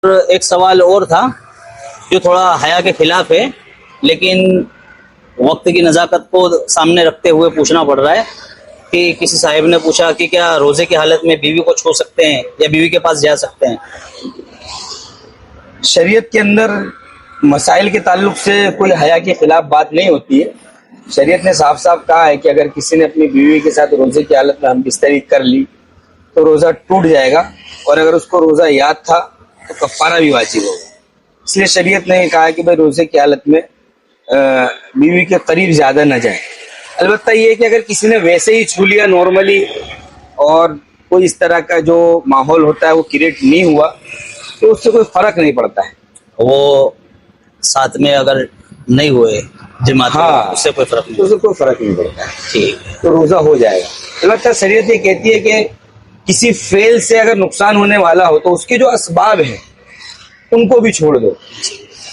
ایک سوال اور تھا جو تھوڑا حیا کے خلاف ہے، لیکن وقت کی نزاکت کو سامنے رکھتے ہوئے پوچھنا پڑ رہا ہے کہ کسی صاحب نے پوچھا کہ کیا روزے کی حالت میں بیوی کو چھو سکتے ہیں یا بیوی کے پاس جا سکتے ہیں؟ شریعت کے اندر مسائل کے تعلق سے کوئی حیا کے خلاف بات نہیں ہوتی ہے۔ شریعت نے صاف صاف کہا ہے کہ اگر کسی نے اپنی بیوی کے ساتھ روزے کی حالت میں ہم بستری کر لی تو روزہ ٹوٹ جائے گا، اور اگر اس کو روزہ یاد تھا تو کفارہ بھی واجب ہوگا۔ اس لیے شریعت نے کہا ہے کہ بھائی روزے کی حالت میں بیوی کے قریب زیادہ نہ جائیں۔ البتہ یہ ہے کہ اگر کسی نے ویسے ہی چھو لیا نارملی اور کوئی اس طرح کا جو ماحول ہوتا ہے وہ کریٹ نہیں ہوا تو اس سے کوئی فرق نہیں پڑتا ہے۔ وہ ساتھ میں اگر نہیں ہوئے جماعت، ہاں، اس سے کوئی فرق تو نہیں؟ اس سے کوئی فرق نہیں پڑتا ہے، ٹھیک ہے۔ تو روزہ ہو جائے گا۔ البتہ شریعت یہ کہتی ہے کہ کسی فعل سے اگر نقصان ہونے والا ہو تو اس کے جو اسباب ہیں ان کو بھی چھوڑ دو۔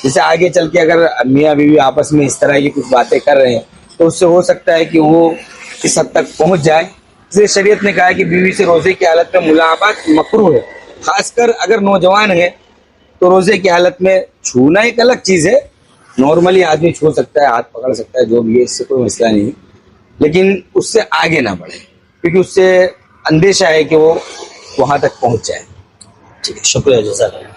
جیسے آگے چل کے اگر میاں بیوی آپس میں اس طرح کی کچھ باتیں کر رہے ہیں تو اس سے ہو سکتا ہے کہ وہ اس حد تک پہنچ جائے۔ اس لیے شریعت نے کہا کہ بیوی سے روزے کی حالت میں ملاقات مکروہ ہے، خاص کر اگر نوجوان ہے تو روزے کی حالت میں چھونا ایک الگ چیز ہے، نارملی آدمی چھو سکتا ہے، ہاتھ پکڑ سکتا ہے، جو بھی ہے، اس سے کوئی مسئلہ نہیں، لیکن اس سے آگے نہ بڑھے کیونکہ اس سے اندیشہ ہے کہ وہ وہاں تک پہنچ جائے۔ ٹھیک ہے، شکریہ جزاک اللہ۔